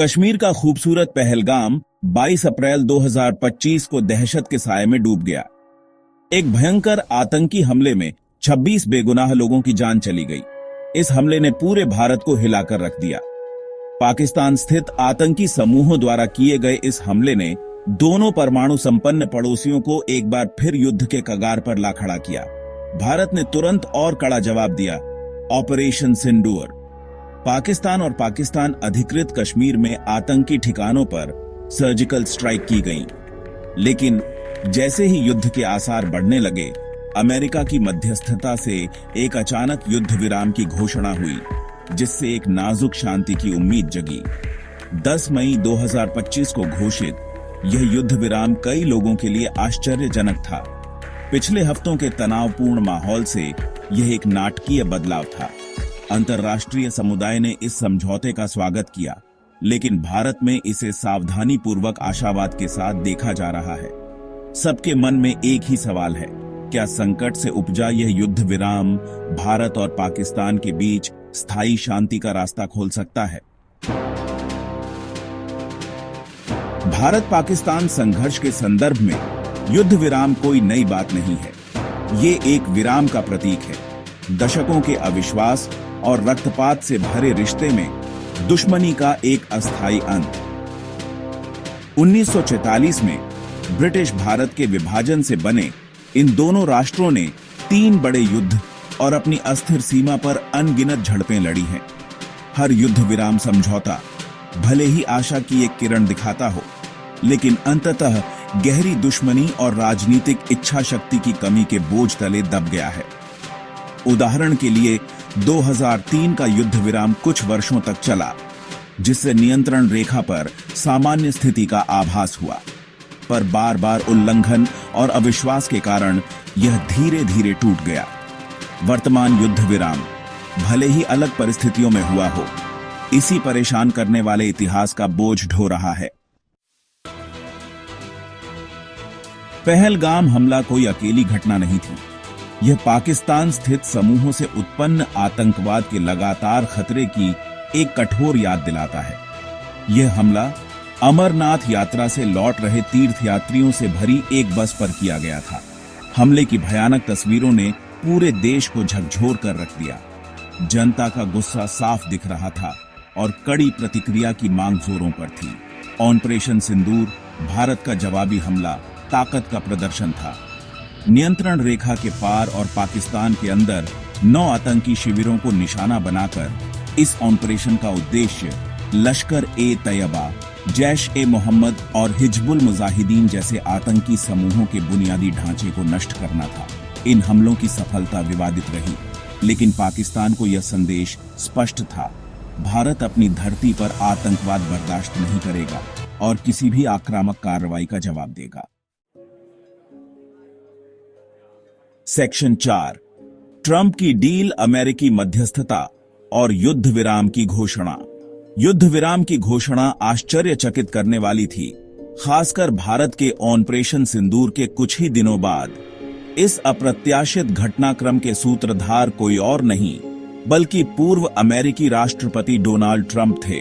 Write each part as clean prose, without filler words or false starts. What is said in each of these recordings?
कश्मीर का खूबसूरत पहलगाम 22 अप्रैल 2025 को दहशत के साए में डूब गया। एक भयंकर आतंकी हमले में 26 बेगुनाह लोगों की जान चली गई। इस हमले ने पूरे भारत को हिलाकर रख दिया। पाकिस्तान स्थित आतंकी समूहों द्वारा किए गए इस हमले ने दोनों परमाणु संपन्न पड़ोसियों को एक बार फिर युद्ध के कगार पर ला खड़ा किया। भारत ने तुरंत और कड़ा जवाब दिया, ऑपरेशन सिंदूर। पाकिस्तान और पाकिस्तान अधिकृत कश्मीर में आतंकी ठिकानों पर सर्जिकल स्ट्राइक की गई। लेकिन जैसे ही युद्ध के आसार बढ़ने लगे, अमेरिका की मध्यस्थता से एक अचानक युद्ध विराम की घोषणा हुई, जिससे एक नाजुक शांति की उम्मीद जगी। 10 मई 2025 को घोषित यह युद्ध विराम कई लोगों के लिए आश्चर्यजनक था। पिछले हफ्तों के तनावपूर्ण माहौल से यह एक नाटकीय बदलाव था। अंतर्राष्ट्रीय समुदाय ने इस समझौते का स्वागत किया, लेकिन भारत में इसे सावधानी पूर्वक आशावाद के साथ देखा जा रहा है। सबके मन में एक ही सवाल है, क्या संकट से उपजा यह युद्ध विराम भारत और पाकिस्तान के बीच स्थायी शांति का रास्ता खोल सकता है? भारत पाकिस्तान संघर्ष के संदर्भ में युद्ध विराम कोई नई बात नहीं है। ये एक विराम का प्रतीक है। दशकों के अविश्वास और रक्तपात से भरे रिश्ते में दुश्मनी का एक अस्थायी अंत। 1944 में ब्रिटिश भारत के विभाजन से बने इन दोनों राष्ट्रों ने 3 बड़े युद्ध और अपनी अस्थिर सीमा पर अनगिनत झड़पें लड़ी हैं। हर युद्ध विराम समझौता भले ही आशा की एक किरण दिखाता हो, लेकिन अंततः गहरी दुश्मनी और राजनीतिक इच्छा शक्ति की कमी के बोझ तले दब गया है। उदाहरण के लिए 2003 का युद्ध विराम कुछ वर्षों तक चला, जिससे नियंत्रण रेखा पर सामान्य स्थिति का आभास हुआ, पर बार बार उल्लंघन और अविश्वास के कारण यह धीरे धीरे टूट गया। वर्तमान युद्ध विराम भले ही अलग परिस्थितियों में हुआ हो, इसी परेशान करने वाले इतिहास का बोझ ढो रहा है। पहलगाम हमला कोई अकेली घटना नहीं थी। यह पाकिस्तान स्थित समूहों से उत्पन्न आतंकवाद के लगातार खतरे की एक कठोर याद दिलाता है। यह हमला अमरनाथ यात्रा से लौट रहे तीर्थयात्रियों से भरी एक बस पर किया गया था। हमले की भयानक तस्वीरों ने पूरे देश को झकझोर कर रख दिया। जनता का गुस्सा साफ दिख रहा था और कड़ी प्रतिक्रिया की मांग जोरों पर थी। ऑपरेशन सिंदूर भारत का जवाबी हमला ताकत का प्रदर्शन था। नियंत्रण रेखा के पार और पाकिस्तान के अंदर 9 आतंकी शिविरों को निशाना बनाकर इस ऑपरेशन का उद्देश्य लश्कर-ए-तैयबा, जैश-ए-मोहम्मद और हिजबुल मुजाहिदीन जैसे आतंकी समूहों के बुनियादी ढांचे को नष्ट करना था। इन हमलों की सफलता विवादित रही, लेकिन पाकिस्तान को यह संदेश स्पष्ट था, भारत अपनी धरती पर आतंकवाद बर्दाश्त नहीं करेगा और किसी भी आक्रामक कार्रवाई का जवाब देगा। सेक्शन 4, ट्रंप की डील, अमेरिकी मध्यस्थता और युद्ध विराम की घोषणा। युद्ध विराम की घोषणा आश्चर्यचकित करने वाली थी, खासकर भारत के ऑपरेशन सिंदूर के कुछ ही दिनों बाद। इस अप्रत्याशित घटनाक्रम के सूत्रधार कोई और नहीं बल्कि पूर्व अमेरिकी राष्ट्रपति डोनाल्ड ट्रंप थे,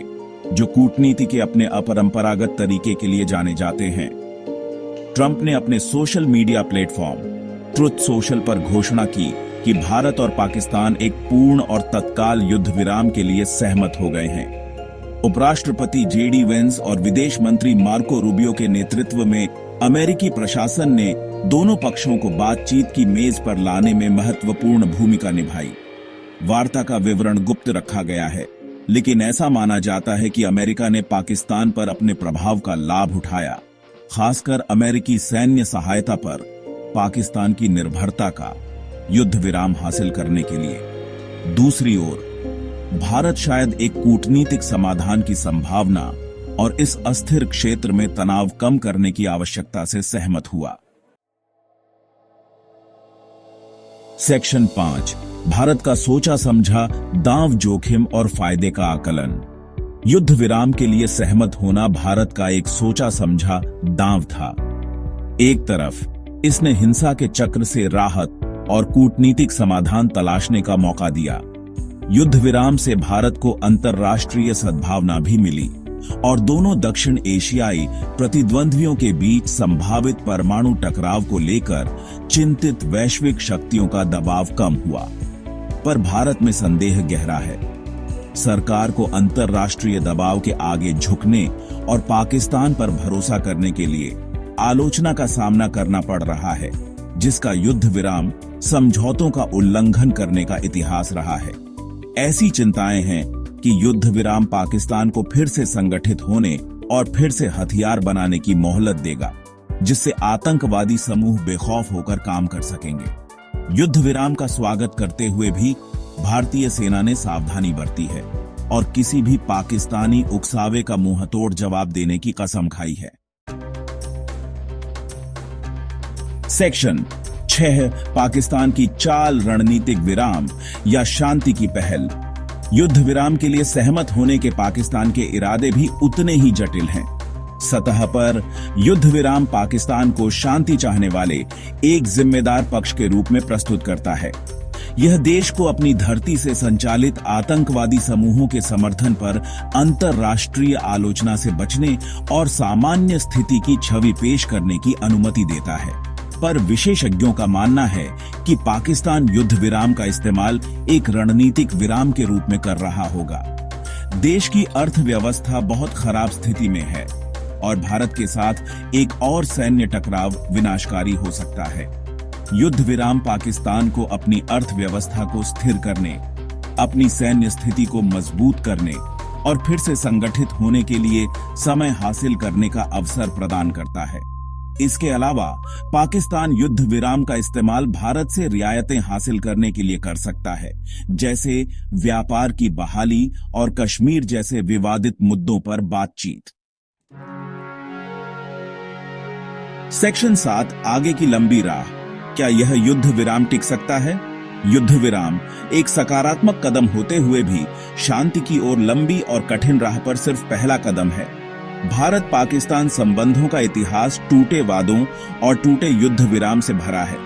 जो कूटनीति के अपने अपरंपरागत तरीके के लिए जाने जाते हैं। ट्रंप ने अपने social media platform truth social पर घोषणा की कि भारत और पाकिस्तान एक पूर्ण और तत्काल युद्ध विराम के लिए सहमत हो गए हैं। उपराष्ट्रपति जेडी वेंस और विदेश मंत्री मार्को रूबियो के नेतृत्व में अमेरिकी प्रशासन ने दोनों पक्षों को बातचीत की मेज पर लाने में महत्वपूर्ण भूमिका निभाई। वार्ता का विवरण गुप्त रखा गया है, लेकिन ऐसा माना जाता है कि अमेरिका ने पाकिस्तान पर अपने प्रभाव का लाभ उठाया, खासकर अमेरिकी सैन्य सहायता पर पाकिस्तान की निर्भरता का युद्ध विराम हासिल करने के लिए। दूसरी ओर भारत शायद एक कूटनीतिक समाधान की संभावना और इस अस्थिर क्षेत्र में तनाव कम करने की आवश्यकता से सहमत हुआ। सेक्शन 5, भारत का सोचा समझा दांव, जोखिम और फायदे का आकलन। युद्ध विराम के लिए सहमत होना भारत का एक सोचा समझा दांव था। एक तरफ इसने हिंसा के चक्र से राहत और कूटनीतिक समाधान तलाशने का मौका दिया। युद्ध विराम से भारत को अंतर्राष्ट्रीय सद्भावना भी मिली, और दोनों दक्षिण एशियाई प्रतिद्वंद्वियों के बीच संभावित परमाणु टकराव को लेकर चिंतित वैश्विक शक्तियों का दबाव कम हुआ। पर भारत में संदेह गहरा है। सरकार को अंतर्राष्ट्रीय दबाव के आगे झुकने और पाकिस्तान पर भरोसा करने के लिए आलोचना का सामना करना पड़ रहा है, जिसका युद्ध विराम समझौतों का उल्लंघन करने का इतिहास रहा है। ऐसी चिंताएं हैं कि युद्ध विराम पाकिस्तान को फिर से संगठित होने और फिर से हथियार बनाने की मोहलत देगा, जिससे आतंकवादी समूह बेखौफ होकर काम कर सकेंगे। युद्ध विराम का स्वागत करते हुए भी भारतीय सेना ने सावधानी बरती है और किसी भी पाकिस्तानी उकसावे का मुंहतोड़ जवाब देने की कसम खाई है। सेक्शन 6 पाकिस्तान की चाल, रणनीतिक विराम या शांति की पहल। युद्ध विराम के लिए सहमत होने के पाकिस्तान के इरादे भी उतने ही जटिल हैं। सतह पर युद्ध विराम पाकिस्तान को शांति चाहने वाले एक जिम्मेदार पक्ष के रूप में प्रस्तुत करता है। यह देश को अपनी धरती से संचालित आतंकवादी समूहों के समर्थन पर अंतर्राष्ट्रीय आलोचना से बचने और सामान्य स्थिति की छवि पेश करने की अनुमति देता है। पर विशेषज्ञों का मानना है कि पाकिस्तान युद्ध विराम का इस्तेमाल एक रणनीतिक विराम के रूप में कर रहा होगा। देश की अर्थव्यवस्था बहुत खराब स्थिति में है और भारत के साथ एक और सैन्य टकराव विनाशकारी हो सकता है। युद्ध विराम पाकिस्तान को अपनी अर्थव्यवस्था को स्थिर करने, अपनी सैन्य स्थिति को मजबूत करने और फिर से संगठित होने के लिए समय हासिल करने का अवसर प्रदान करता है। इसके अलावा पाकिस्तान युद्ध विराम का इस्तेमाल भारत से रियायतें हासिल करने के लिए कर सकता है, जैसे व्यापार की बहाली और कश्मीर जैसे विवादित मुद्दों पर बातचीत। सेक्शन 7 आगे की लंबी राह। क्या यह युद्ध विराम टिक सकता है? युद्ध विराम एक सकारात्मक कदम होते हुए भी शांति की ओर लंबी और कठिन राह पर सिर्फ पहला कदम है। भारत पाकिस्तान संबंधों का इतिहास टूटे वादों और टूटे युद्ध विराम से भरा है।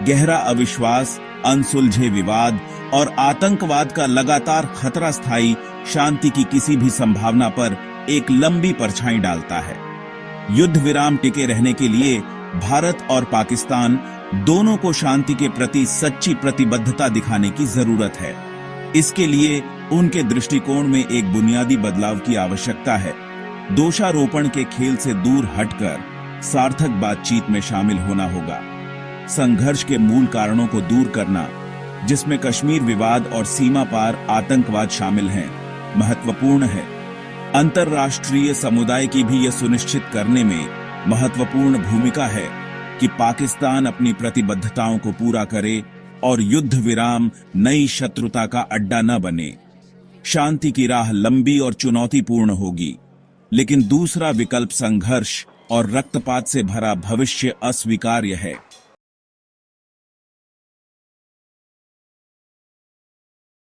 गहरा अविश्वास, अनसुलझे विवाद और आतंकवाद का लगातार खतरा स्थायी शांति की किसी भी संभावना पर एक लंबी परछाई डालता है। युद्ध विराम टिके रहने के लिए भारत और पाकिस्तान दोनों को शांति के प्रति सच्ची प्रतिबद्धता दिखाने की जरूरत है। इसके लिए उनके दृष्टिकोण में एक बुनियादी बदलाव की आवश्यकता है। दोषारोपण के खेल से दूर हटकर सार्थक बातचीत में शामिल होना होगा। संघर्ष के मूल कारणों को दूर करना, जिसमें कश्मीर विवाद और सीमा पार आतंकवाद शामिल हैं, महत्वपूर्ण है। अंतर्राष्ट्रीय समुदाय की भी यह सुनिश्चित करने में महत्वपूर्ण भूमिका है कि पाकिस्तान अपनी प्रतिबद्धताओं को पूरा करे और युद्ध विराम नई शत्रुता का अड्डा न बने। शांति की राह लंबी और चुनौतीपूर्ण होगी, लेकिन दूसरा विकल्प संघर्ष और रक्तपात से भरा भविष्य अस्वीकार्य है।